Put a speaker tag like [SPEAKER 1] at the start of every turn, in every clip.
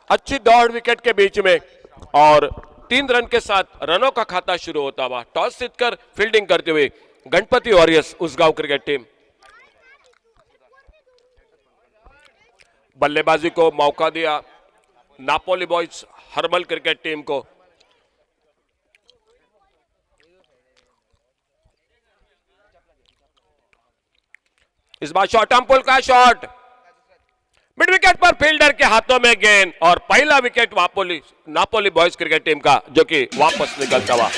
[SPEAKER 1] अच्छी दौड़ विकेट के बीच में और 3 रन के साथ रनों का खाता शुरू होता हुआ। टॉस जीतकर फील्डिंग करते हुए Ganpati warriors Usgaon cricket team. बल्लेबाजी को मौका दिया Napoli boys herbal cricket team को। इस बार शॉर्ट आर्म पुल का शॉट मिड विकेट पर फील्डर के हाथों में गेंद और पहला wicket Napoli boys cricket team का जो कि वापस निकलता हुआ।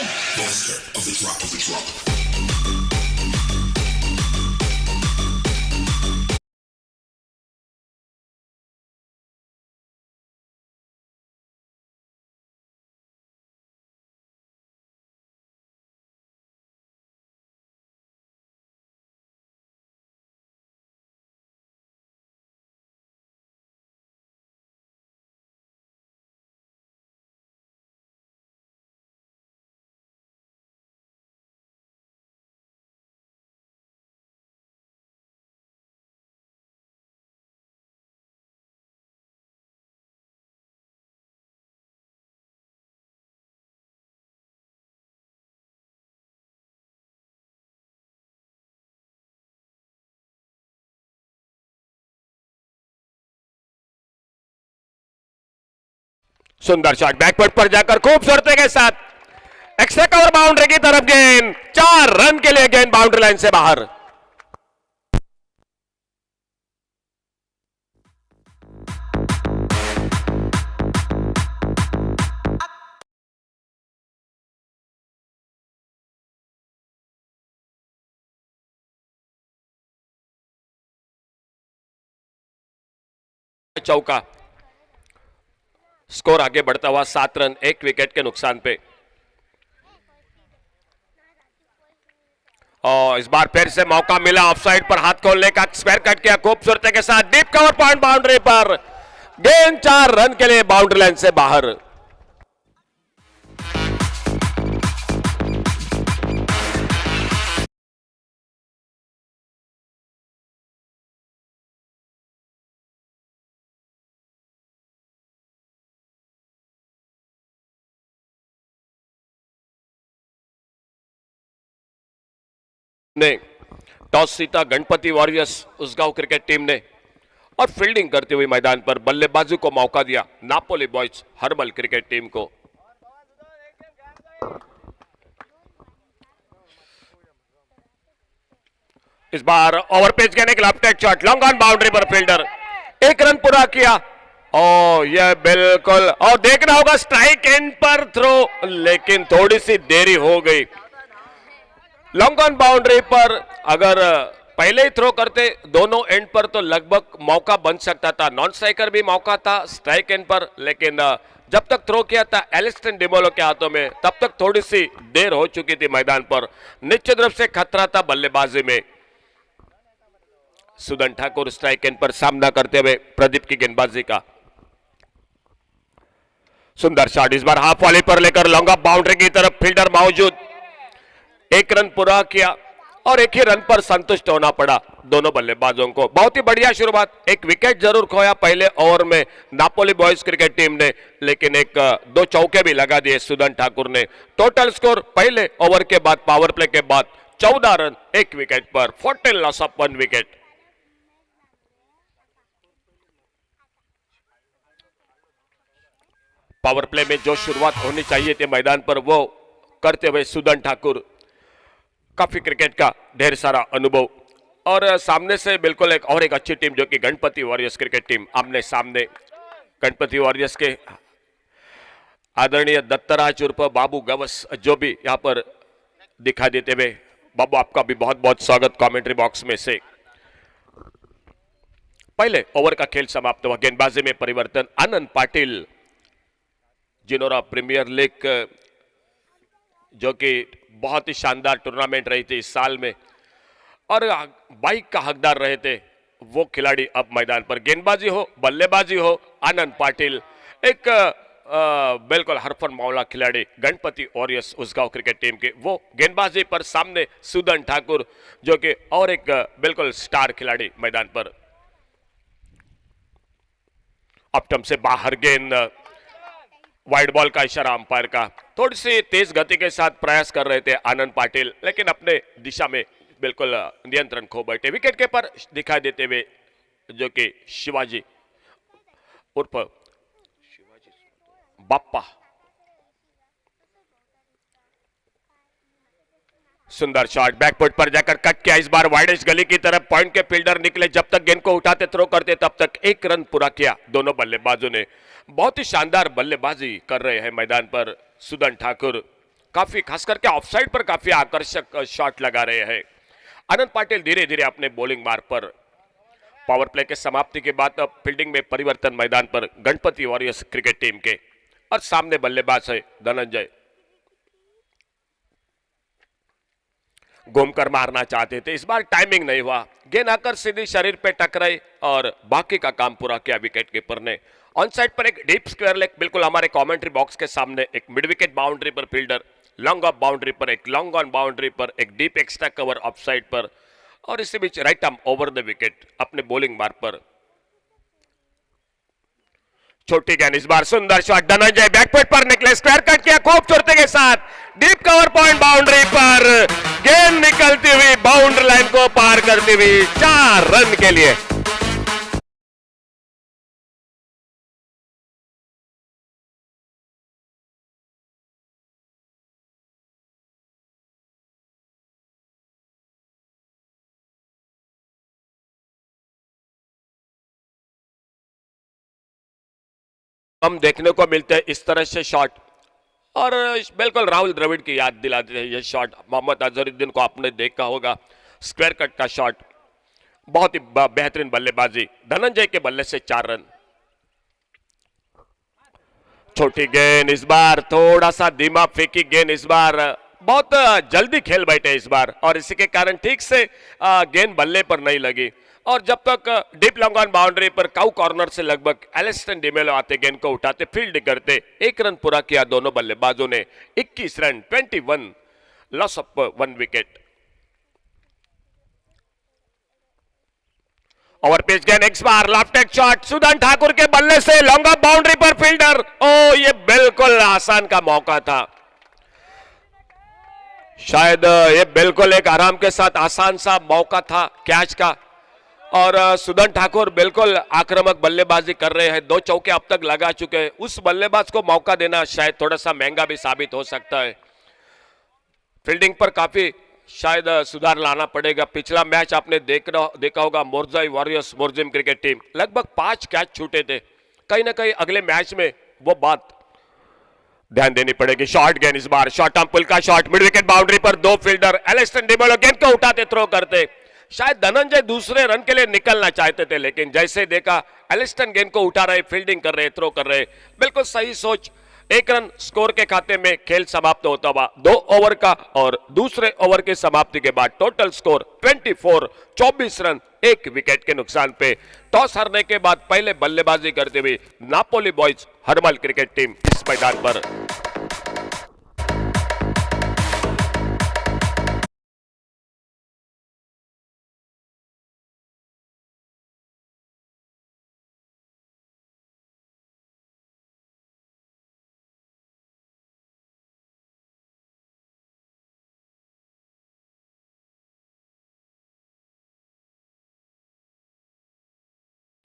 [SPEAKER 1] सुंदर शॉट बैकवर्ड पर जाकर खूबसूरती के साथ एक्स्ट्रा कवर बाउंड्री की तरफ गेंद। 4 रन के लिए गेंद बाउंड्री लाइन से बाहर। चौका। स्कोर आगे बढ़ता हुआ 7 रन 1 विकेट के नुकसान पे। और इस बार फिर से मौका मिला ऑफसाइड पर हाथ खोलने का। स्क्वायर कट किया खूबसूरती के साथ डीप कवर पॉइंट बाउंड्री पर गेंद। 4 रन के लिए बाउंड्री लाइन से बाहर। ने टॉस जीता Ganpati warriors Usgaon cricket team ने और फील्डिंग करते हुए मैदान पर बल्लेबाजी को मौका दिया Napoli boys herbal cricket team को। इस बार ओवर पिच के एक left hand shot long on boundary पर फील्डर 1 रन पूरा किया। और यह बिल्कुल और देखना होगा स्ट्राइक एंड पर थ्रो, लेकिन थोड़ी सी देरी हो गई। लॉन्ग ऑन बाउंड्री पर अगर पहले ही थ्रो करते दोनों एंड पर तो लगभग मौका बन सकता था। नॉन स्ट्राइकर भी मौका था स्ट्राइक एंड पर, लेकिन जब तक थ्रो किया था एलिस्टन डिमोलो के हाथों में तब तक थोड़ी सी देर हो चुकी थी मैदान पर। निश्चित रूप से खतरा था बल्लेबाजी में। सुदन ठाकुर स्ट्राइक एंड पर सामना करते हुए प्रदीप की गेंदबाजी का। सुंदर शॉट इस बार हाफ वॉली पर लेकर लॉन्ग ऑफ बाउंड्री की तरफ फील्डर मौजूद। 1 रन पूरा किया और 1 ही रन पर संतुष्ट होना पड़ा दोनों बल्लेबाजों को। बहुत ही बढ़िया शुरुआत। 1 विकेट जरूर खोया पहले ओवर में नापोली बॉयज क्रिकेट टीम ने, लेकिन 2 चौके भी लगा दिए सुदन ठाकुर ने। टोटल स्कोर पहले ओवर के बाद पावर प्ले के बाद 14 रन 1 विकेट पर। 14 loss of 1 wicket. Power play में जो शुरुआत होनी चाहिए थी मैदान पर वो करते हुए सुदन ठाकुर। काफी क्रिकेट का ढेर सारा अनुभव और सामने से बिल्कुल एक अच्छी टीम जो कि गणपति वॉरियर्स क्रिकेट टीम आमने सामने। गणपति वॉरियर्स के आदरणीय दत्तराज उर्फ बाबू गवस जो भी यहां पर दिखाई देते हुए। बाबू आपका भी बहुत बहुत स्वागत कमेंट्री बॉक्स में से। पहले ओवर का खेल समाप्त हुआ। गेंदबाजी में परिवर्तन। आनंद पाटिल जिनोरा प्रीमियर लीग जो कि बहुत ही शानदार टूर्नामेंट रही थी इस साल में और बाइक का हकदार रहे थे, वो खिलाड़ी अब मैदान पर। गेंदबाजी हो बल्लेबाजी हो आनंद पाटिल एक बिल्कुल हरफन मौला खिलाड़ी Ganpati warriors Usgaon cricket team के। वो गेंदबाजी पर सामने सुदन ठाकुर जो कि और एक बिल्कुल स्टार खिलाड़ी मैदान पर। अपटम से बाहर गेंद, वाइड बॉल का इशारा अंपायर का। थोड़ी सी तेज गति के साथ प्रयास कर रहे थे आनंद पाटिल, लेकिन अपने दिशा में बिल्कुल नियंत्रण खो बैठे। विकेट कीपर दिखाई देते हुए जो कि शिवाजी उर्फ बाप्पा। सुंदर शॉट, बैकफुट पर जाकर कट किया, इस बार वाइडेस्ट गली की तरफ। पॉइंट के फील्डर निकले, जब तक गेंद को उठाते थ्रो करते तब तक 1 रन पूरा किया दोनों बल्लेबाजों ने। बहुत ही शानदार बल्लेबाजी कर रहे हैं मैदान पर सुदन ठाकुर, काफी खास करके ऑफसाइड पर काफी आकर्षक शॉट लगा रहे हैं। आनंद पाटिल धीरे धीरे अपने बॉलिंग मार्ग पर। पावर प्ले के समाप्ति के बाद अब फील्डिंग में परिवर्तन मैदान पर गणपति वॉरियर्स क्रिकेट टीम के, और सामने बल्लेबाज है धनंजय। घूमकर मारना चाहते थे, इस बार टाइमिंग नहीं हुआ, गेंद आकर सीधी शरीर पे टकराई और बाकी का काम पूरा किया विकेट कीपर ने। ऑन साइड पर एक डीप स्क्वायर लेग बिल्कुल हमारे कमेंट्री बॉक्स के सामने, एक मिड विकेट बाउंड्री पर फील्डर, लॉन्ग ऑफ बाउंड्री पर एक लॉन्ग ऑन बाउंड्री पर एक deep extra cover off side पर, और इसी बीच right arm over the wicket अपने बॉलिंग मार्ग पर। छोटी गेंद, इस बार सुंदर शॉट, धनंजय बैकफुट पर निकले, स्क्वायर कट किया खूबसूरती के साथ, डीप कवर पॉइंट बाउंड्री पर, गेंद निकलती हुई बाउंड्री लाइन को पार करती हुई 4 रन के लिए। हम देखने को मिलते हैं इस तरह से शॉट, और बिल्कुल राहुल द्रविड़ की याद दिलाते हैं ये शॉट। मोहम्मद अजहरुद्दीन को आपने देखा होगा, स्क्वायर कट का शॉट, बहुत ही बेहतरीन बल्लेबाजी। धनंजय के बल्ले से 4 रन। छोटी गेंद, इस बार थोड़ा सा धीमा फेंकी गेंद, इस बार बहुत जल्दी खेल बैठे इस बार, और इसी के कारण ठीक से गेंद बल्ले पर नहीं लगी। और जब तक डीप लॉन्ग ऑन बाउंड्री पर काउ कॉर्नर से लगभग एलिस्टन डिमेलो आते, गेंद को उठाते, फील्ड करते, 1 रन पूरा किया दोनों बल्लेबाजों ने। 21 run, 21, loss of 1 wicket. Over pitch गेंद, एक बार लेफ्ट शॉट, सुदन ठाकुर के बल्ले से लॉन्ग ऑफ बाउंड्री पर फील्डर। ओ, ये बिल्कुल आसान का मौका था, शायद ये बिल्कुल एक आराम के साथ आसान सा मौका था कैच का, और सुदन ठाकुर बिल्कुल आक्रामक बल्लेबाजी कर रहे हैं, 2 चौके अब तक लगा चुके हैं। उस बल्लेबाज को मौका देना शायद थोड़ा सा महंगा भी साबित हो सकता है। फील्डिंग पर काफी शायद सुधार लाना पड़ेगा। पिछला मैच आपने देखा होगा, Morjai warriors Morjim cricket team, लगभग 5 कैच छूटे थे। कहीं ना कहीं अगले मैच में वो बात ध्यान देनी पड़ेगी। शॉर्ट गेंद, इस बार शॉर्ट आर्म पुल का शॉट, मिड विकेट बाउंड्री पर 2 फील्डर, एलिस्टन डिमेलो गेंद को उठाते, थ्रो करते। शायद धनंजय दूसरे रन के लिए निकलना चाहते थे, लेकिन जैसे देखा एलिस्टन गेंद को उठा रहे, फील्डिंग कर रहे, थ्रो कर रहे, बिल्कुल सही सोच। 1 रन स्कोर के खाते में खेल समाप्त होता हुआ 2 ओवर का, और दूसरे ओवर की समाप्ति के बाद टोटल स्कोर 24, 24 रन 1 विकेट के नुकसान पे। टॉस हारने के बाद पहले बल्लेबाजी करते हुए Napoli boys Harmal cricket team इस मैदान पर।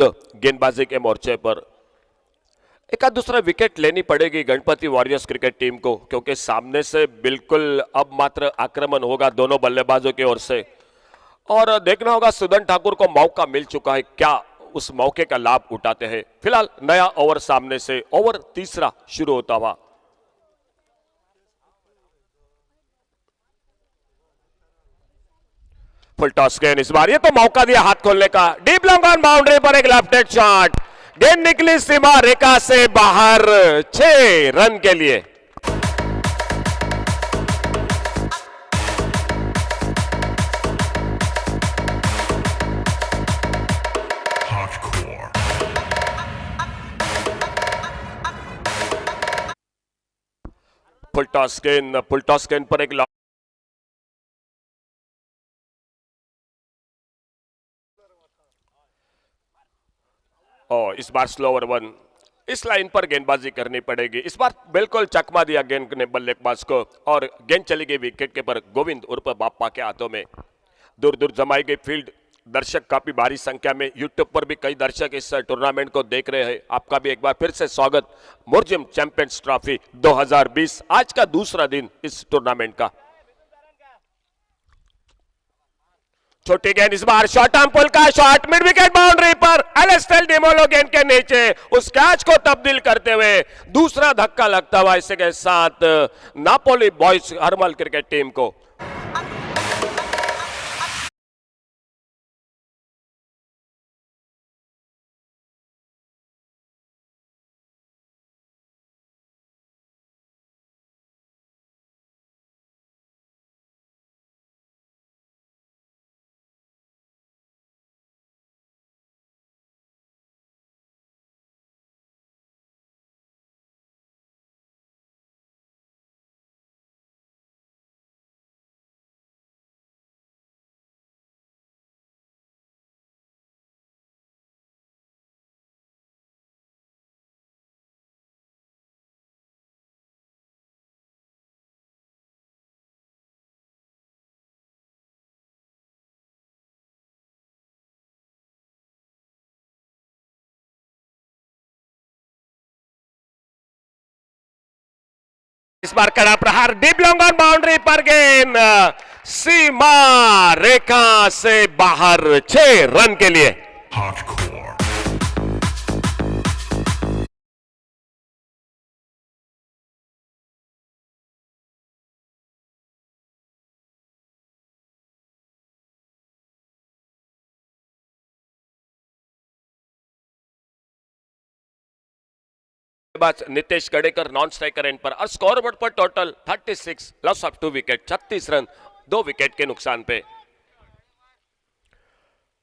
[SPEAKER 1] गेंदबाजी के मोर्चे पर एक आध दूसरा विकेट लेनी पड़ेगी गणपति वॉरियर्स क्रिकेट टीम को, क्योंकि सामने से बिल्कुल अब मात्र आक्रमण होगा दोनों बल्लेबाजों की ओर से, और देखना होगा सुदन ठाकुर को मौका मिल चुका है, क्या उस मौके का लाभ उठाते हैं। फिलहाल नया ओवर सामने से, ओवर तीसरा शुरू होता हुआ। फुल टॉस गेंद, इस बार ये तो मौका दिया हाथ खोलने का, डीप लॉन्ग ऑन बाउंड्री पर एक लेफ्ट हैंड शॉट, गेंद निकली सीमा रेखा से बाहर, 6 रन के लिए। फुल टॉस गेंद पर एक और इस बार स्लोअर वन, इस लाइन पर गेंदबाजी करनी पड़ेगी। इस बार बिल्कुल चकमा दिया गेंद ने बल्लेबाज को और गेंद चली गई विकेट के पर गोविंद उर्फ बाप्पा के हाथों में। दूर दूर जमाई गई फील्ड, दर्शक काफी भारी संख्या में, यूट्यूब पर भी कई दर्शक इस टूर्नामेंट को देख रहे हैं। आपका भी एक बार फिर से स्वागत मुर्जिम चैंपियंस ट्रॉफी 2020, आज का दूसरा दिन इस टूर्नामेंट का। छोटी गेंद, इस बार शॉर्ट आर्म पुल का शॉट, मिड विकेट बाउंड्री पर एलेस्टेल डिमोलो गेंद के नीचे उस कैच को तब्दील करते हुए दूसरा धक्का लगता हुआ इसी के साथ Napoli boys Harmal cricket team को। इस बार कड़ा प्रहार, डीप लॉन्ग ऑन बाउंड्री पर गेंद सीमा रेखा से बाहर, 6 रन के लिए। नितेश कड़ेकर नॉन स्ट्राइकर एंड पर और स्कोर बोर्ड पर total 36, loss of 2 wicket, 36 run 2 wicket के नुकसान पे।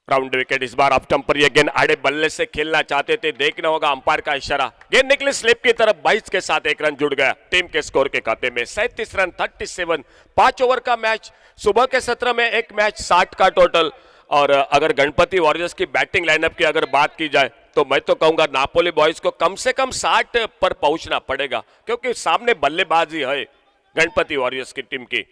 [SPEAKER 1] राउंड विकेट, इस बार ऑफ स्टंप पर यह गेंद आड़े बल्ले से खेलना चाहते थे, देखना होगा अंपायर का इशारा। गेंद निकली स्लिप की तरफ, 22 के साथ 1 रन जुड़ गया टीम के स्कोर के खाते में। 37 रन 37, 5 ओवर का मैच, सुबह के सत्र में एक मैच 60 का टोटल। और अगर गणपति वॉरियर्स की बैटिंग लाइनअप की अगर बात की जाए तो मैं तो कहूंगा नापोली बॉयज को कम से कम 60 पर पहुंचना पड़ेगा, क्योंकि सामने बल्लेबाजी है गणपति वॉरियर्स की टीम की।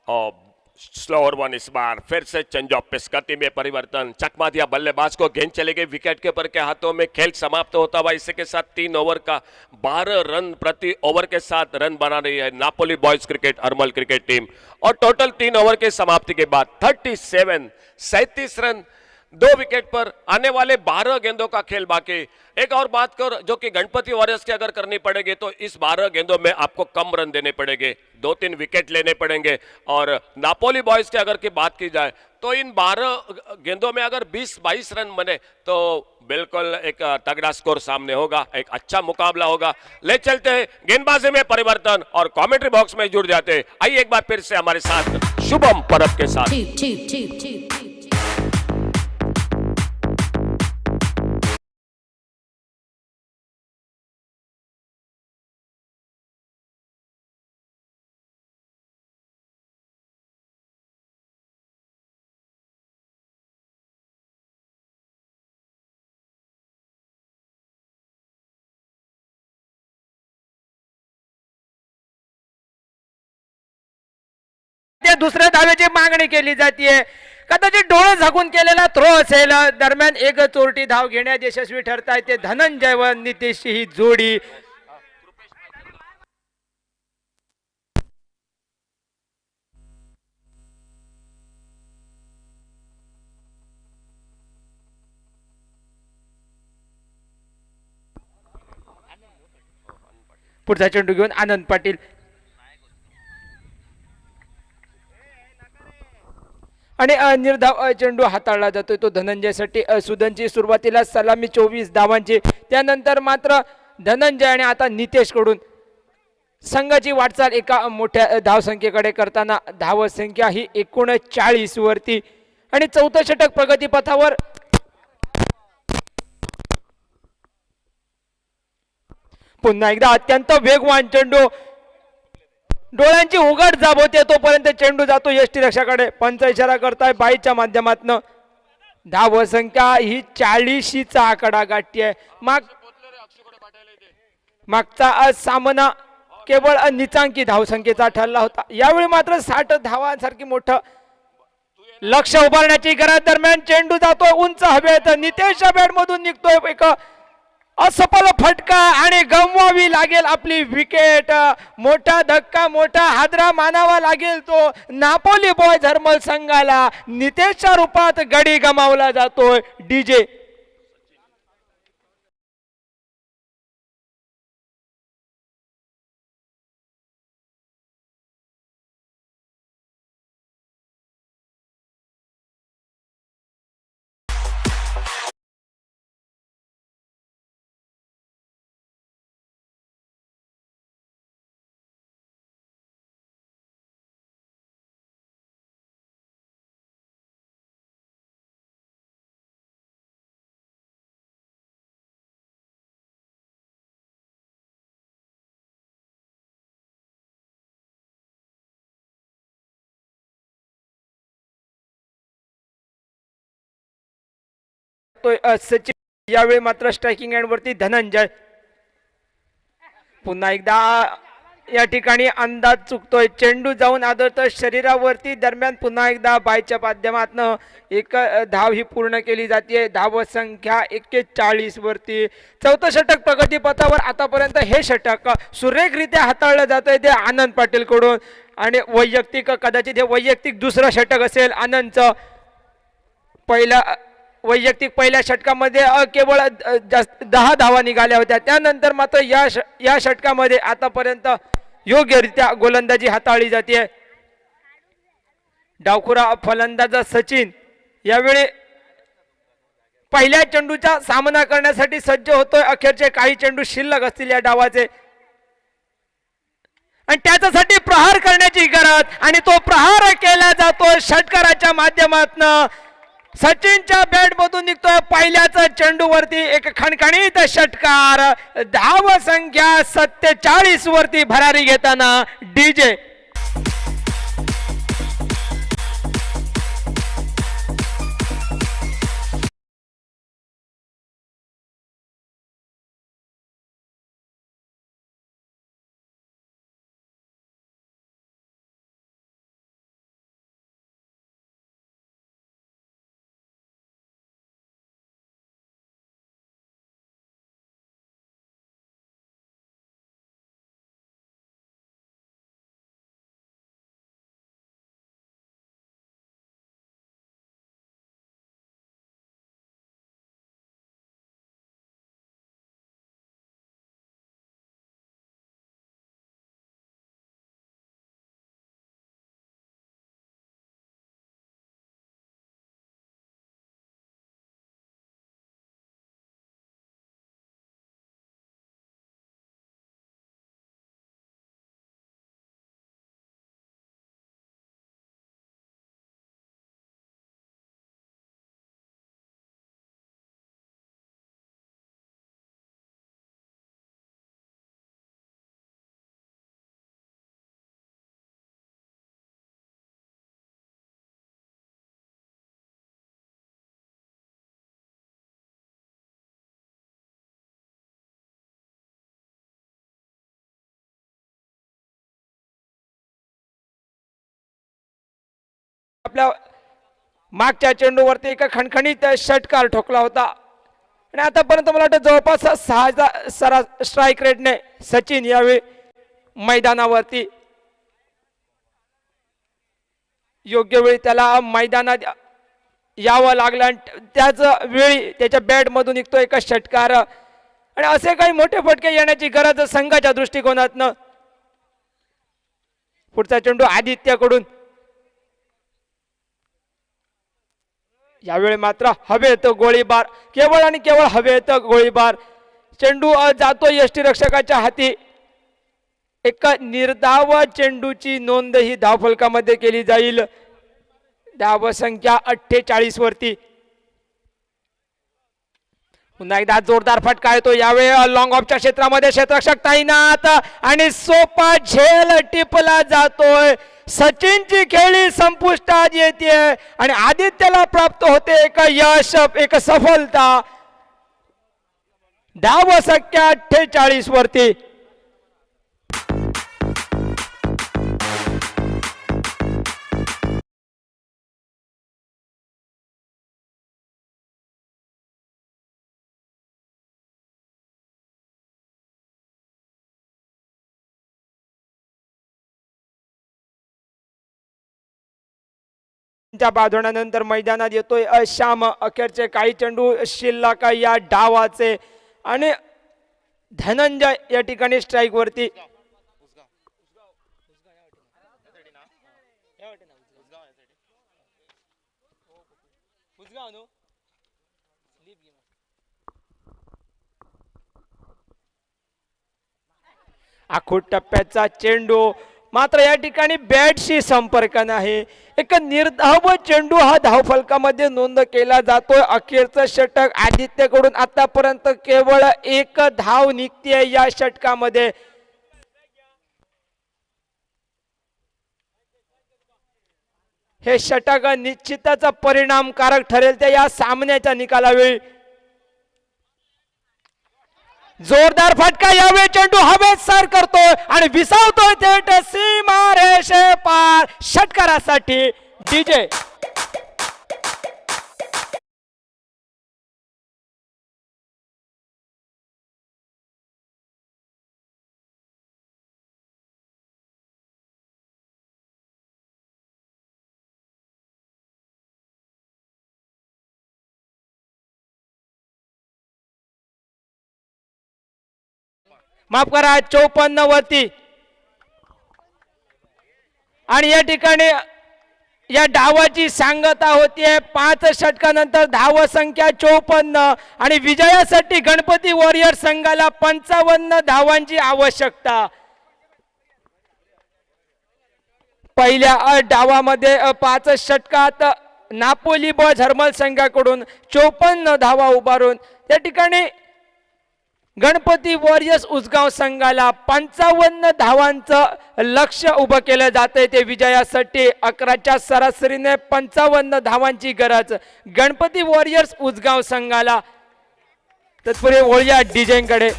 [SPEAKER 1] और स्लोअर वन, इस बार फिर से चेंज ऑफ पेस, गति में परिवर्तन, चकमा दिया बल्लेबाज को, गेंद चले गई विकेट कीपर के हाथों में। खेल समाप्त होता हुआ इसी के साथ 3 ओवर का 12 रन प्रति ओवर के साथ रन बना रही है Napoli boys cricket Harmal cricket team. और टोटल 3 ओवर के समाप्ति के बाद 37 रन 2 विकेट पर, आने वाले 12 गेंदों का खेल बाकी। एक और बात कर जो कि गणपति वॉरियर्स की अगर करनी पड़ेगी तो इस 12 गेंदों में आपको कम रन देने पड़ेंगे, 2-3 विकेट लेने पड़ेंगे। और नापोली बॉयज की अगर की बात की जाए तो इन 12 गेंदों में अगर 20-22 रन बने तो बिल्कुल एक तगड़ा स्कोर सामने होगा, एक अच्छा मुकाबला होगा। ले चलते हैं गेंदबाजी में परिवर्तन और कमेंट्री बॉक्स में जुड़ जाते हैं। आइए एक बार फिर से हमारे साथ शुभम परब के साथ।
[SPEAKER 2] दुसऱ्या धावेची मागणी केली जाते, कदाचित डोळे झाकून केलेला थ्रो असेल, दरम्यान एक चोरटी धाव घेण्यात यशस्वी ठरताय ते धनंजय व नितेश ही जोडी। पुढचा चेंडू घेऊन आनंद पाटील, आणि निर्धाव चेंडू हाताळला जातोय तो धनंजयसाठी। सुदनची सुरुवातीला सलामी 24 धावांची, त्यानंतर मात्र धनंजय आणि आता नितेश कडून संघाची वाटचाल एका मोठ्या धावसंख्येकडे करताना धाव संख्या ही 39 वरती आणि चौथं षटक प्रगतीपथावर। पुन्हा एकदा अत्यंत वेगवान चेंडू, डोळ्यांची उघड जाब होते तोपर्यंत चेंडू जातो यष्टी रक्षाकडे. पंच इशारा करताय बाईच्या माध्यमातून. धाव संख्या ही 40चा आकडा गाठती आहे. मागचा सामना केवळ निचांकी धावसंख्येचा ठरला होता. यावेळी मात्र 60 धावांसारखी मोठं लक्ष उभारण्याची गरज. दरम्यान चेंडू जातोय उंच हवेत. नितेशच्या बॅट मधून निघतोय एक असफल फटका आणि गमवावी लागेल आपली विकेट. मोठा धक्का, मोठा हादरा मानावा लागेल तो नापोली बॉय झरमल संघाला. नितेशच्या रूपात गडी गमावला जातोय डीजे. सचिन यावेळी मात्र स्ट्रायकिंग एंड वरती धनंजय. पुन्हा एकदा या ठिकाणी अंदाज चुकतोय. चेंडू जाऊन आदळतोय शरीरावरती. दरम्यान पुन्हा एकदा बायच्या माध्यमातून एक धाव ही पूर्ण केली जाते. धाव संख्या 41 वरती. चौथं षटक प्रगती पथावर. आतापर्यंत हे षटक सुरेखरित्या हाताळलं जातंय ते आनंद पाटील कडून. आणि वैयक्तिक कदाचित हे वैयक्तिक दुसरं षटक असेल आनंदचं. वैयक्तिक पहिल्या षटकामध्ये केवळ 10 धावा निघाल्या होत्या. त्यानंतर मात्र या षटकामध्ये आतापर्यंत योग्यरित्या गोलंदाजी हाताळली जाते. डावखुरा फलंदाज सचिन यावेळी पहिल्या चेंडूचा सामना करण्यासाठी सज्ज होतोय. अखेरचे काही चेंडू शिल्लक असतील या डावाचे आणि त्याच्यासाठी प्रहार करण्याची गरज. आणि तो प्रहार केला जातो षटकाराच्या माध्यमातून. सचिनच्या बॅट मधून निघतोय पहिल्याच चेंडूवरती एक खणखणीत षटकार. धाव संख्या 47 वरती भरारी घेताना डीजे. आपल्या मागच्या चेंडूवरती एक खणखणीत षटकार ठोकला होता आणि आतापर्यंत मला वाटतं जवळपास 6 स्ट्राईक रेटने सचिन यावेळी मैदानावरती योग्य वेळी त्याला मैदानात यावं लागलं आणि त्याच वेळी त्याच्या बॅट मधून निघतो एक षटकार आणि असे काही मोठे फटके येण्याची गरज संघाच्या दृष्टिकोनातनं. पुढचा चेंडू आदित्यकडून. यावेळी मात्र हवेत गोळीबार. केवळ आणि केवळ हवेत गोळीबार. चेंडू जातो यष्टीरक्षकाच्या हाती. एक निर्धाव चेंडूची नोंद ही धावफलकामध्ये केली जाईल. धाव संख्या 48 वरती. पुन्हा एकदा जोरदार फटका येतो यावेळी लॉंग ऑफच्या क्षेत्रामध्ये क्षेत्ररक्षक तैनात आणि सोपा झेल टिपला जातोय. सचिनची खेळी संपुष्टात येते आणि आदित्यला प्राप्त होते एक यश, एक सफलता. धाव संख्या 48 वरती. बाधवण्यानंतर मैदानात येतोय श्याम. अखेरचे काही चेंडू शिल्लक या डावाचे आणि धनंजय या ठिकाणी स्ट्राईक वरती. आखूड टप्प्याचा चेंडू मात्र या ठिकाणी बॅटशी संपर्क नाही. एक निर्धाव चेंडू हा धावफलकामध्ये नोंद केला जातोय. अखेरचं षटक आदित्यकडून आतापर्यंत केवळ एक धाव निघते या षटकामध्ये. हे षटक निश्चितच परिणामकारक ठरेल त्या या सामन्याच्या निकालावेळी. जोरदार फटका यावेळी चेंडू हवेत सर करतोय आणि विसावतोय थेट सीमारेषे पार. षटकारासाठी डीजे. माफ करा 54 वरती. आणि या ठिकाणी या डावाची सांगता होतीये 5 षटकानंतर धाव संख्या 54 आणि विजयासाठी गणपती वॉरियर संघाला 55 धावांची आवश्यकता. पहिल्या डावामध्ये 5 षटकात नापोली ब झरमल संघाकडून 54 धावा उभारून त्या ठिकाणी गणपती वॉरियर्स उसगाव संघाला 55 धावांचं लक्ष्य उभं केलं जातंय. ते विजयासाठी 11च्या सरासरीने 55 धावांची गरज गणपती वॉरियर्स उसगाव संघाला. तत्पूर्वी वळूया डीजेंकडे.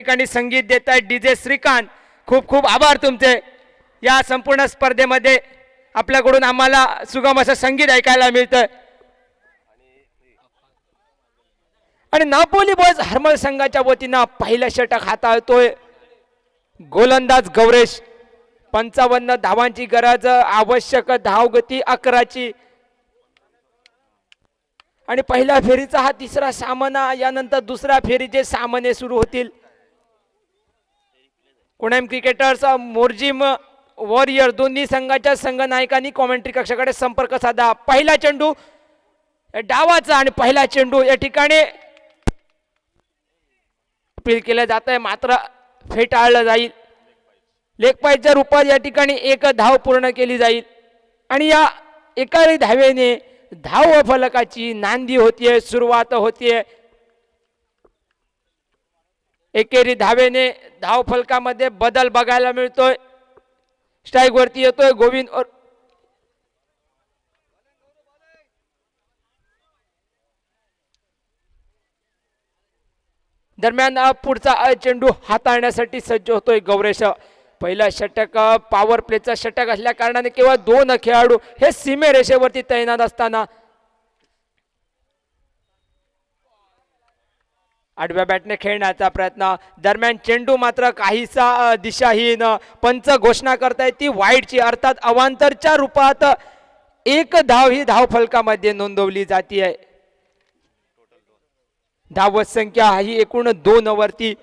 [SPEAKER 2] ठिकाणी संगीत देत आहेत DJ श्रीकांत. खूप खूप आभार तुमचे. या संपूर्ण स्पर्धेमध्ये आपल्याकडून आम्हाला सुगम असं संगीत ऐकायला मिळतं. आणि नापोली बॉयज हरमल संघाच्या वतीनं पहिला षटक हाताळतोय गोलंदाज गौरेश. 55 धावांची गरज, आवश्यक धावगती 11ची. आणि पहिल्या फेरीचा हा तिसरा सामना. यानंतर दुसऱ्या फेरीचे सामने सुरू होतील. कोणॅम क्रिकेटर्स, मोरजिम वॉरियर दोन्ही संघाच्या संघनायकांनी कॉमेंट्री कक्षाकडे संपर्क साधा. पहिला चेंडू डावाचा आणि पहिला चेंडू या ठिकाणी अपील केलं जात आहे, मात्र फेटाळलं जाईल. लेग पायच्या रूपात या ठिकाणी एक धाव पूर्ण केली जाईल. आणि या एकाही धावेने धाव फलकाची नांदी होतीये, सुरुवात होतीये. एकेरी धावेने धाव फलकामध्ये बदल बघायला मिळतोय. स्ट्राईक वरती येतोय गोविंद. दरम्यान पुढचा चेंडू हाताळण्यासाठी सज्ज होतोय गौरेश. पहिला षटक पॉवर प्लेचा षटक असल्या कारणाने केवळ 2 खेळाडू हे सीमेरेषेवरती तैनात असताना आडव्या बॅटने खेळण्याचा प्रयत्न. दरम्यान चेंडू मात्र काहीसा दिशाहीन. पंच घोषणा करतायत ती वाईडची, अर्थात अवांतरच्या रूपात एक धाव ही धाव फलकामध्ये नोंदवली जाते. धावत संख्या ही एकूण 2 वरती.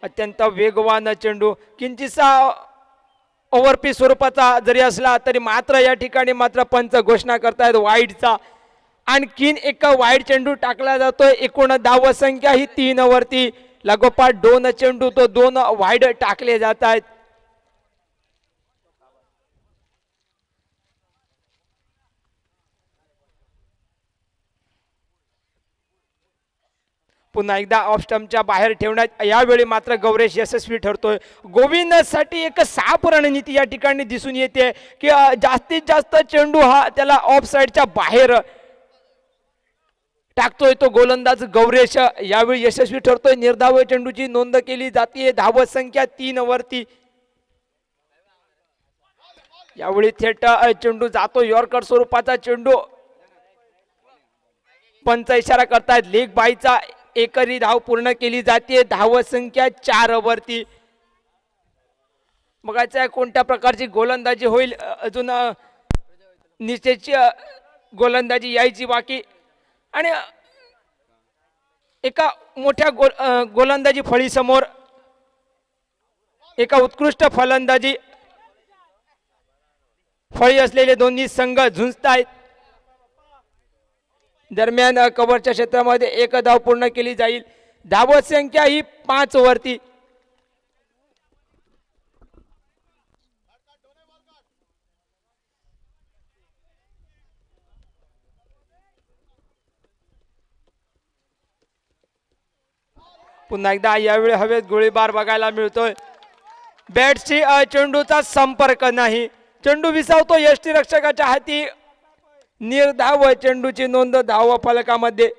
[SPEAKER 2] अत्यंत वेगवान चेंडू, किंचितसा ओव्हरपीच स्वरूपाचा जरी असला तरी मात्र या ठिकाणी मात्र पंच घोषणा करतायत वाईडचा. आणखीन एक वाईड चेंडू टाकला जातोय. एकूण धाव संख्या ही 3 वरती. लागोपाठ 2 चेंडू तो 2 वाईड टाकले जात आहेत. पुन्हा एकदा ऑफ स्टंपच्या बाहेर ठेवण्यात यावेळी मात्र गौरेश यशस्वी ठरतोय. गोविंदसाठी एक साफ रणनीती या ठिकाणी दिसून येते की जास्तीत जास्त चेंडू हा त्याला ऑफ साइडच्या बाहेर टाकतोय तो गोलंदाज गौरेश. यावेळी यशस्वी ठरतोय. निर्धाव चेंडूची नोंद केली जाते. धावत संख्या 3 वरती. यावेळी थेट चेंडू जातो यॉर्कर स्वरूपाचा चेंडू. पंच इशारा करतायत लेग बायचा. एकरी धाव पूर्ण केली जाते. धावत संख्या 4 वरती. बघायचं कोणत्या प्रकारची गोलंदाजी होईल. अजून निश्चितची गोलंदाजी यायची बाकी. आणि एका मोठ्या गोलंदाजी फळी समोर एका उत्कृष्ट फलंदाजी फळी असलेले दोन्ही संघ झुंजतायत. दरम्यान कव्हरच्या क्षेत्रामध्ये एक धाव पूर्ण केली जाईल. धावत संख्या ही 5 वरती. पुन्हा एकदा यावेळी हवेत गोळीबार बघायला मिळतोय. बॅटशी चेंडूचा संपर्क नाही. चेंडू विसावतो यष्टीरक्षकाच्या हाती. निर्धाव चेंडूची नोंद धाव फलकामध्ये.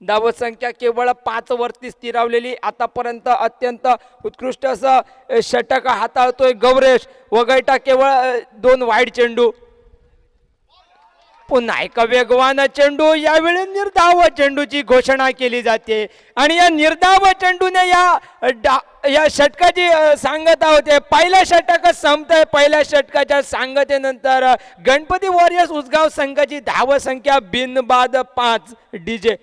[SPEAKER 2] धावत संख्या केवळ 5 वरती स्थिरावलेली. आतापर्यंत अत्यंत उत्कृष्ट असं षटक हाताळतोय गौरेश. वगळता केवळ 2 वाईड चेंडू. पुन्हा एक वेगवान चेंडू. यावेळी निर्धाव चेंडूची घोषणा केली जाते. आणि या निर्धाव चेंडूने या षटकाची सांगता होते. पहिल्या षटक संपतंय. पहिल्या षटकाच्या सांगतेनंतर गणपती वॉरियर्स उसगाव संघाची धाव संख्या बिनबाद 5. DJ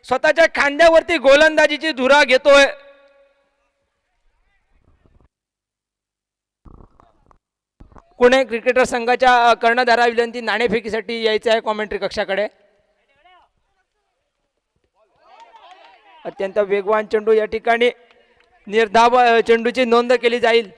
[SPEAKER 2] स्वतःच्या खांद्यावरती गोलंदाजीची धुरा घेतोय. पुणे क्रिकेटर संघाच्या कर्णधारा विनंती नाणेफेकीसाठी यायचं आहे कॉमेंट्री कक्षाकडे. अत्यंत वेगवान चेंडू या ठिकाणी निर्धाव चेंडूची नोंद केली जाईल.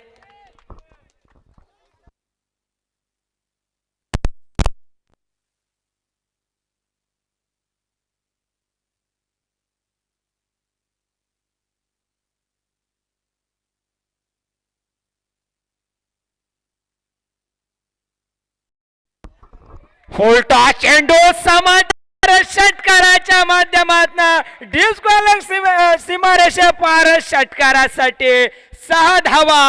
[SPEAKER 2] फुलटा चेंडू समांतर षटकाराच्या माध्यमातून डीप स्क्वेअर सीमारेषे पार षटकारासाठी 6 धावा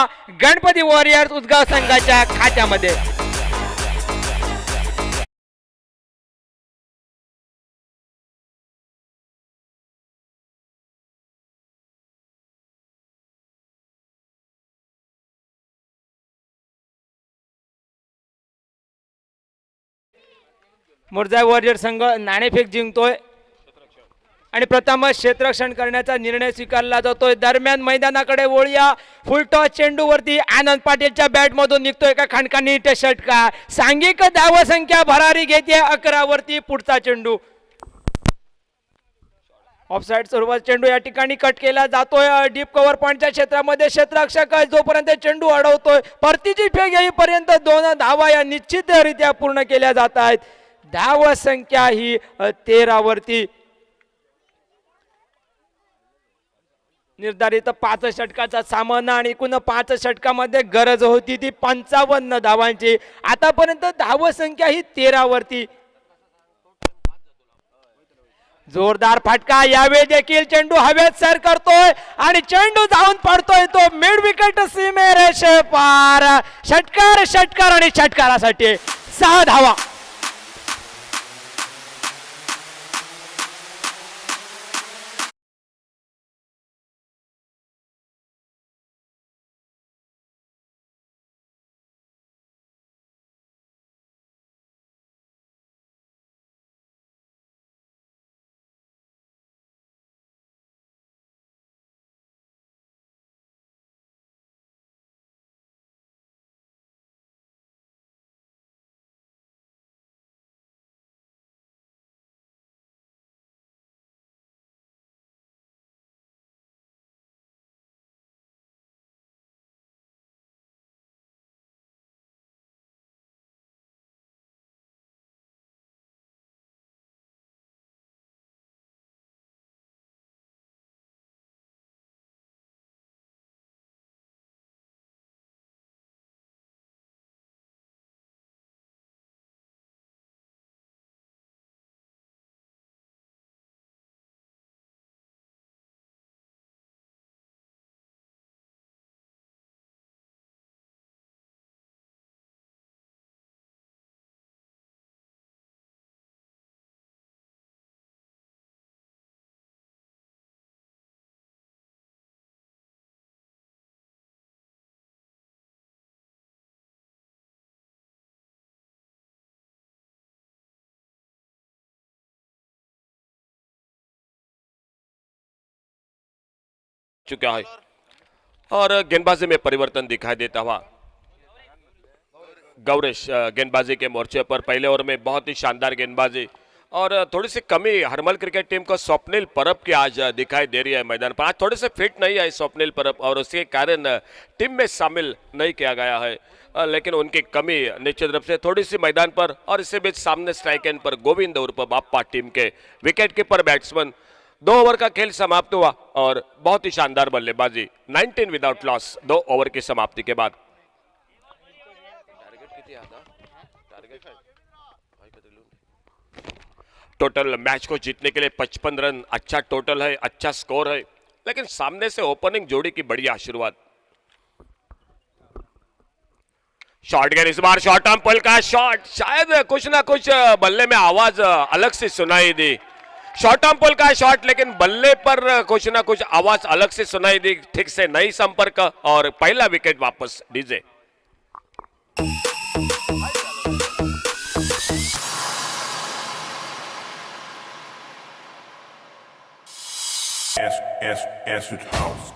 [SPEAKER 2] गणपती वॉरियर्स उदगाव संघाच्या खात्यामध्ये. मुर्जा वॉरियर संघ नाणेफेक जिंकतोय आणि प्रथमच क्षेत्ररक्षण करण्याचा निर्णय स्वीकारला जातोय. दरम्यान मैदानाकडे वळूया. फुलटॉस चेंडूवरती आनंद पाटीलच्या बॅट मधून निघतोय का खणखणीत षटकार. सांघिक धावसंख्या भरारी घेते 11 वरती. पुढचा चेंडू ऑफसाइड स्वरूपात चेंडू या ठिकाणी कट केला जातोय. डीप कव्हर पॉइंटच्या क्षेत्रामध्ये क्षेत्ररक्षक जोपर्यंत चेंडू अडवतोय परतीची फेक येईपर्यंत 2 धावा या निश्चितरित्या पूर्ण केल्या जात आहेत. धाव संख्या ही 13 वरती. निर्धारित 5 षटकाचा सामना आणि एकूण 5 षटकामध्ये गरज होती ती 55 धावांची. आतापर्यंत धाव संख्या ही 13 वरती. जोरदार फटका. यावेळी देखील चेंडू हवेत सर करतोय आणि चेंडू जाऊन पडतोय तो मिड विकेट सीमेरेषे पार. षटकार षटकार आणि षटकारासाठी 6 धावा.
[SPEAKER 1] चुका है और गेंदबाजी में परिवर्तन दिखाई देता हुआ गौरेश गेंदबाजी के मोर्चे पर पहले ओवर में बहुत ही शानदार गेंदबाजी और थोड़ी सी कमी हरमल क्रिकेट टीम को स्वप्निल परब की आज दिखाई दे रही है मैदान पर. आज थोड़े से फिट नहीं है स्वप्निल परब और उसके कारण टीम में शामिल नहीं किया गया है, लेकिन उनकी कमी निश्चित रूप से थोड़ी सी मैदान पर. और इसी बीच सामने स्ट्राइक एंड पर गोविंद उर्फ बाप्पा टीम के विकेट कीपर बैट्समैन. 2 ओवर का खेल समाप्त हुआ और बहुत ही शानदार बल्लेबाजी. 19 विदाउट लॉस 2 ओवर की समाप्ति के बाद. टोटल मैच को जीतने के लिए 55 रन अच्छा टोटल है, अच्छा स्कोर है, लेकिन सामने से ओपनिंग जोड़ी की बढ़िया शुरुआत. शॉट गेंद इस बार शॉर्ट आर्म पुल का शॉट. शायद कुछ ना कुछ बल्ले में आवाज अलग से सुनाई दी. शॉर्ट आर्म पुल का शॉट, लेकिन बल्ले पर कुछ ना कुछ आवाज अलग से सुनाई दी. ठीक से नहीं संपर्क और पहला विकेट वापस DJ.
[SPEAKER 3] Acid House.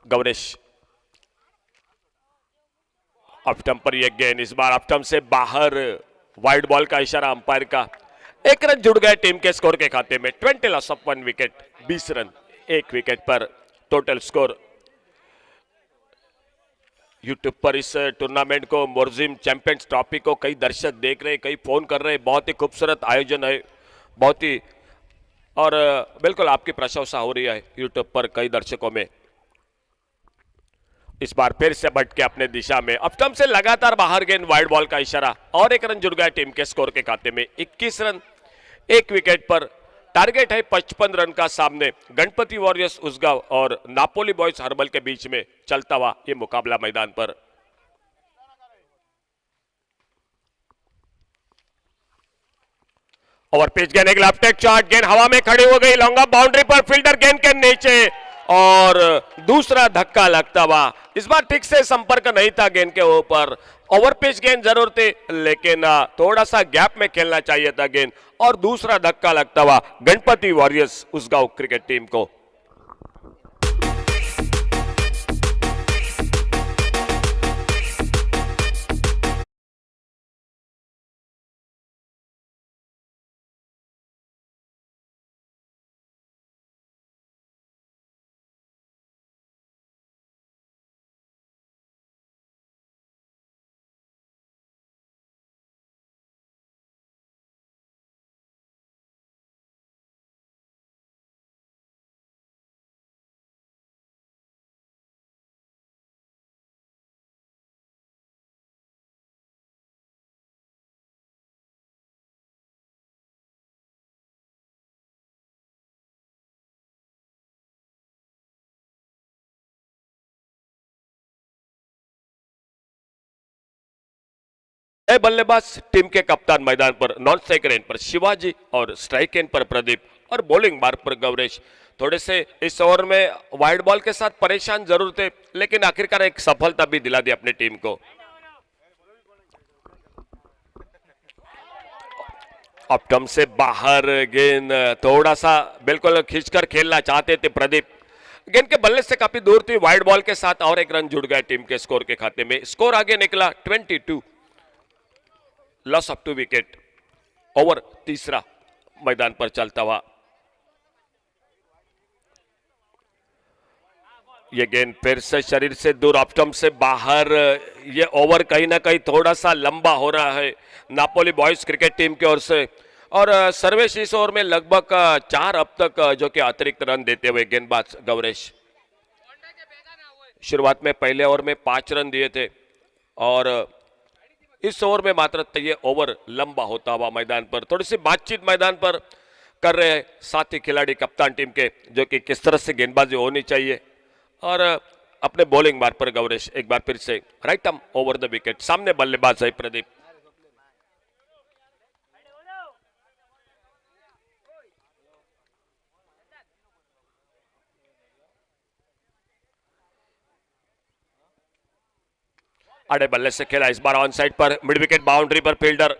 [SPEAKER 1] Gauresh off stump पर ये गेंद, इस बार ऑफ स्टंप से बाहर, वाइड बॉल का इशारा अंपायर का। एक रन जुड़ गए टीम के स्कोर के खाते में। 20 लॉस ऑफ 1 विकेट, 20 रन एक विकेट पर टोटल स्कोर। यूट्यूब पर इस टूर्नामेंट को, मोरजिम चैंपियंस ट्रॉफी को कई दर्शक देख रहे, कई फोन कर रहे। बहुत ही खूबसूरत आयोजन है, बहुत ही, और बिल्कुल आपकी प्रशंसा हो रही है यूट्यूब पर कई दर्शकों में। इस बार फिर से भटके अपने दिशा में, अब स्टंप से लगातार बाहर गेंद, वाइड बॉल का इशारा, और एक रन जुड़ गया टीम के स्कोर के खाते में। 21 रन एक विकेट पर। टारगेट है 55 रन का सामने। गणपति वॉरियर्स उसगांव और नापोली बॉयज हर्बल के बीच में चलता हुआ ये मुकाबला मैदान पर। ओवर पिच गेंद, एक लेफ्ट हैंड शॉट, गेंद हवा में खड़ी हो गई, लॉन्ग ऑफ बाउंड्री पर, फील्डर गेंद के नीचे, और दूसरा धक्का लगता हुआ। इस बार ठीक से संपर्क नहीं था गेंद के ऊपर। ओवर पिच गेंद जरूर थी, लेकिन थोड़ा सा गैप में खेलना चाहिए था गेंद, और दूसरा धक्का लगता हुआ Ganpati warriors Usgaon cricket team को। बल्लेबाज टीम के कप्तान मैदान पर, नॉन स्ट्राइक एंड पर शिवाजी और स्ट्राइक एंड पर प्रदीप, और बॉलिंग मार्ग पर गौरेश। थोड़े से इस ओवर में वाइड बॉल के साथ परेशान जरूर थे, लेकिन आखिरकार एक सफलता भी दिला दी अपनी टीम को। अब टम से बाहर गेंद, थोड़ा सा बिल्कुल खींचकर खेलना चाहते थे प्रदीप। गेंद के बल्ले से काफी दूर थी, वाइड बॉल के साथ, और एक रन जुड़ गया टीम के स्कोर के खाते में। स्कोर आगे निकला 22, लॉस ऑफ 2 विकेट। ओवर तीसरा मैदान पर चलता हुआ। ये गेंद फिर से शरीर से दूर, ऑफ स्टंप से बाहर। ये ओवर कहीं ना कहीं थोड़ा सा लंबा हो रहा है नापोली बॉयज क्रिकेट टीम की ओर से, और सर्वेश इस ओवर में लगभग 4 अब तक जो कि अतिरिक्त रन देते हुए गेंदबाज गौरेश। शुरुआत में पहले ओवर में 5 रन दिए थे, और इस ओवर में मात्र ये ओवर लंबा होता हुआ मैदान पर। थोड़ी सी बातचीत मैदान पर कर रहे हैं साथी खिलाड़ी कप्तान टीम के, जो कि किस तरह से गेंदबाजी होनी चाहिए, और अपने बॉलिंग मार्ग पर गौरेश एक बार फिर से right arm over the wicket. सामने बल्लेबाज है प्रदीप। आड़े बल्ले से खेला, इस बार ऑन साइड पर, मिड विकेट बाउंड्री पर फील्डर,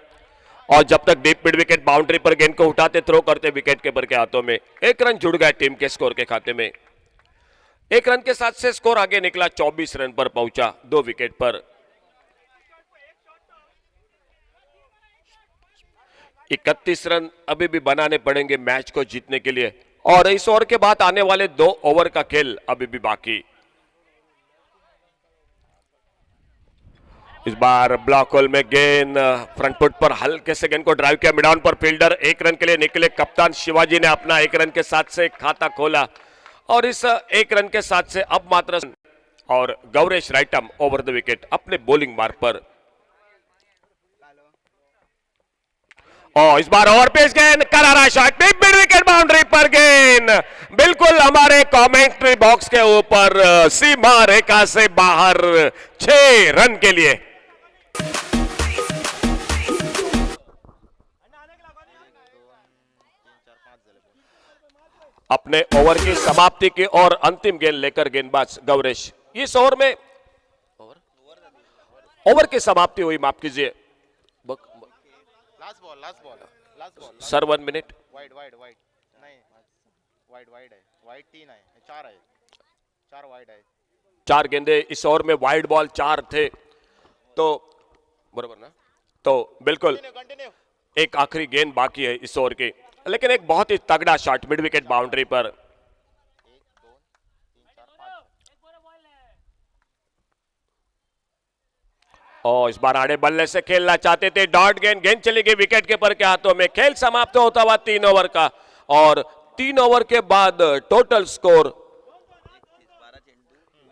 [SPEAKER 1] और जब तक डीप मिड विकेट बाउंड्री पर गेंद को उठाते, थ्रो करते विकेट कीपर के हाथों में। एक रन जुड़ गया टीम के स्कोर के खाते में। एक रन के साथ से स्कोर आगे निकला, 24 रन पर पहुंचा 2 विकेट पर। 31 रन अभी भी बनाने पड़ेंगे मैच को जीतने के लिए, और इस ओवर के बाद आने वाले 2 ओवर का खेल अभी भी बाकी। इस बार ब्लॉक होल में गेंद फ्रंट फुट पर हल्के से गेंद को ड्राइव किया, मिडाउन पर फील्डर 1 रन के लिए निकले। कप्तान शिवाजी ने अपना 1 रन के साथ से खाता खोला और इस 1 रन के साथ से अब मात्र और Gauresh right arm over the wicket अपने बॉलिंग मार्ग पर। और इस बार ओवर पेस गेंद, करारा शॉट, मिड विकेट बाउंड्री पर गेंद बिल्कुल हमारे कमेंट्री बॉक्स के ऊपर सीमा रेखा से बाहर 6 रन के लिए। अपने ओवर की समाप्ति की और अंतिम गेंद लेकर गेंदबाज गौरेश। इस ओवर में ओवर की समाप्ति हुई, माफ कीजिए
[SPEAKER 3] last ball
[SPEAKER 1] sir 1 minute.
[SPEAKER 3] Wide नहीं, वाइड है, वाइड 3 है, 4 है, 4 वाइड है।
[SPEAKER 1] 4 गेंदे इस ओवर में, वाइड बॉल 4 थे, तो बराबर ना, तो बिल्कुल
[SPEAKER 3] कंटिन्यू।
[SPEAKER 1] एक आखिरी गेंद बाकी है इस ओवर की, लेकिन एक बहुत ही तगड़ा शॉट मिड विकेट बाउंड्री पर।
[SPEAKER 3] 1 2 3 4 5।
[SPEAKER 1] और इस बार आड़े बल्ले से खेलना चाहते थे, डॉट गेंद, गेंद चली गई विकेट कीपर के हाथों में। खेल समाप्त होता हुआ 3 ओवर का, और 3 ओवर के बाद टोटल स्कोर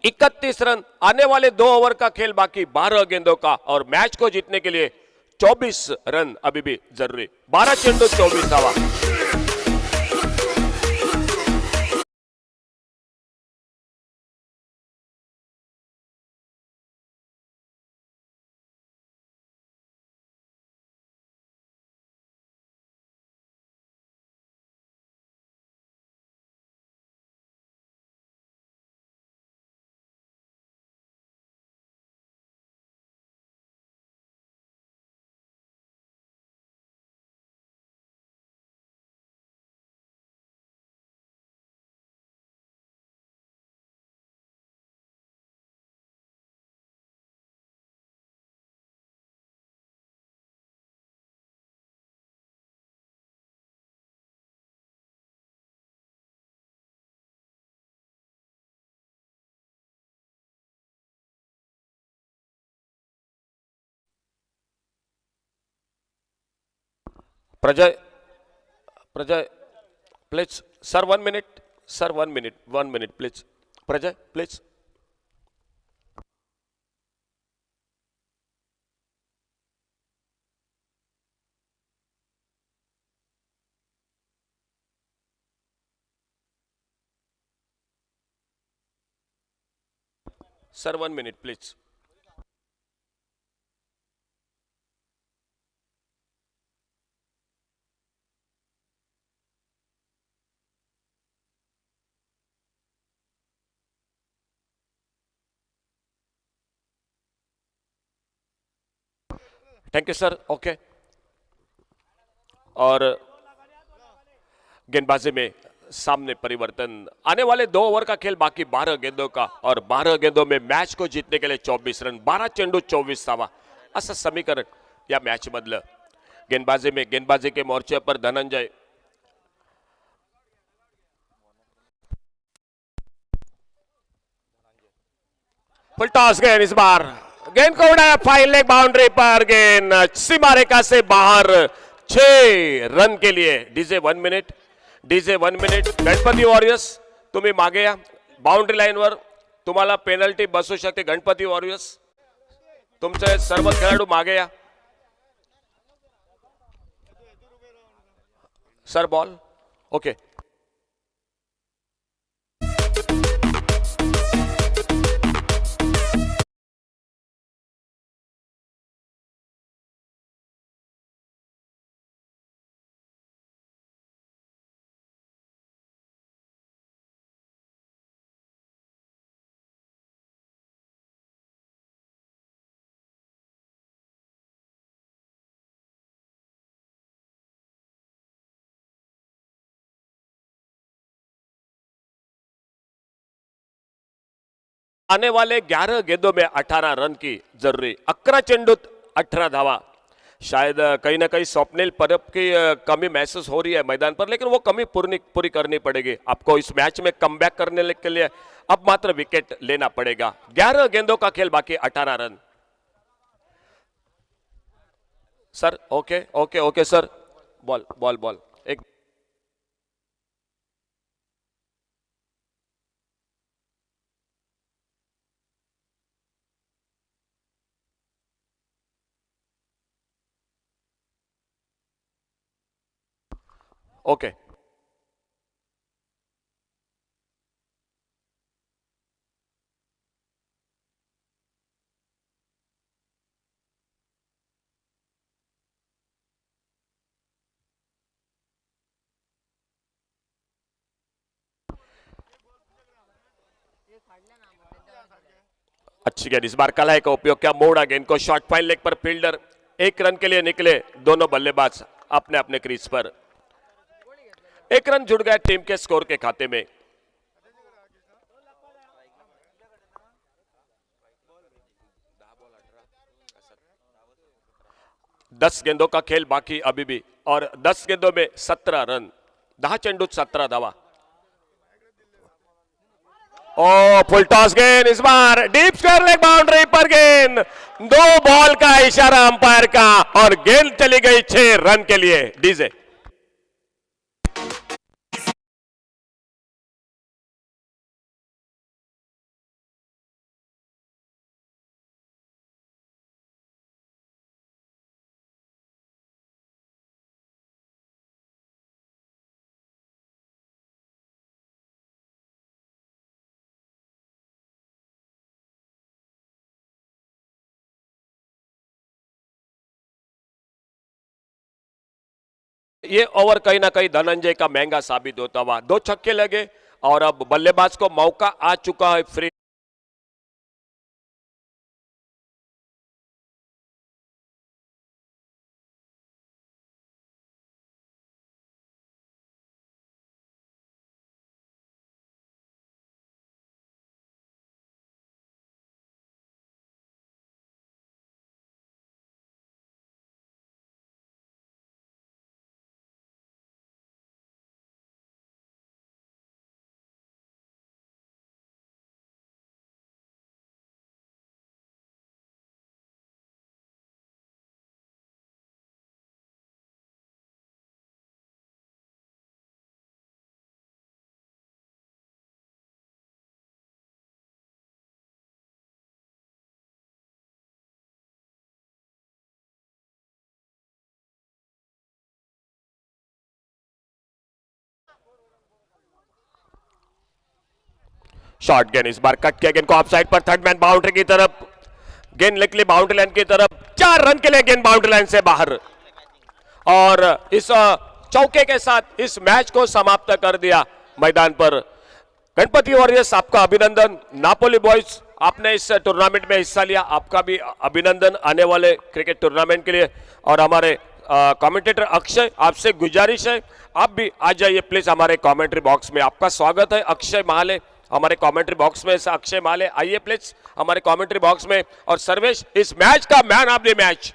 [SPEAKER 1] 31 रन। आने वाले 2 ओवर का खेल बाकी 12 गेंदों का, और मैच को जीतने के लिए 24 रन अभी भी जरूरी। 12 चेंडू 24 धावा। Prajay please sir 1 minute, sir 1 minute, 1 minute please, Prajay please. Sir 1 minute please. Thank you sir, okay. और गेंदबाजी में सामने परिवर्तन। आने वाले 2 ओवर का खेल बाकी 12 गेंदों का, और 12 गेंदों में मैच को जीतने के लिए 24 रन। 12 चेंडू 24 धावा असं समीकरण या मॅच मधलं। गेंदबाजी में गेंदबाजी के मोर्चे पर धनंजय, फुल टॉस गेंद, इस बार गेंद को उड़ाया फाइन लेग बाउंड्री पर, गेंद सीमा रेखा से बाहर 6 रन के लिए। DJ 1 minute, DJ 1 minute. Ganpati warriors तुम्ही मागे या, बाउंड्री लाईनवर तुम्हाला पेनल्टी बसू शकते। गणपती वॉरियर्स तुमचे सर्व खेळाडू मागे या। Sir ball, okay. आने वाले 11 गेंदों में 18 रन की जरूरी। 11 चेंडूत 18 धावा। शायद कहीं ना कहीं स्वप्निल परब की कमी महसूस हो रही है मैदान पर, लेकिन वो कमी पूरी करनी पड़ेगी आपको। इस मैच में कमबैक करने के लिए अब मात्र विकेट लेना पड़ेगा। 11 गेंदों का खेल बाकी, 18 run. Sir okay okay okay sir ball ball ball एक ओके अच्छी गेंद इस बार कलाई का उपयोग किया, मोड़ा गेंद को शॉर्ट फाइन लेग पर फील्डर 1 रन के लिए निकले, दोनों बल्लेबाज अपने अपने क्रीज पर। 1 रन जुड़ गया टीम के स्कोर के खाते में। दस गेंदों का खेल बाकी अभी भी और 10 गेंदों में 17 रन, 10 चेंडूत 17 धावा। ओ फुल टॉस गेंद इस बार डीप स्क्वायर लेग बाउंड्री पर गेंद, 2 बॉल का इशारा अंपायर का और गेंद चली गई 6 रन के लिए। डीजे ये ओवर कहीं ना कहीं धनंजय का महंगा साबित होता हुआ। 2 छक्के लगे और अब बल्लेबाज को मौका आ चुका है फ्री। शॉर्ट गेंद इस बार कट किया, गेंद को ऑफ साइड पर, थर्ड मैन बाउंड्री की तरफ, गेंद निकली बाउंड्री लाइन की तरफ, 4 रन के लिए गेंद बाउंड्री लाइन से बाहर और इस चौके के साथ इस मैच को समाप्त कर दिया मैदान पर। गणपति वॉरियर्स आपका अभिनंदन। नापोली बॉयज आपने इस टूर्नामेंट में हिस्सा लिया, आपका भी अभिनंदन आने वाले क्रिकेट टूर्नामेंट के लिए। और हमारे कमेंटेटर अक्षय, आपसे गुजारिश है आप भी आ जाइए प्लीज हमारे कमेंट्री बॉक्स में। आपका स्वागत है अक्षय महाले हमारे कमेंट्री बॉक्स में। अक्षय महाले आइए प्लीज हमारे कमेंट्री बॉक्स में। और सर्वेश इस मैच का मैन ऑफ द मैच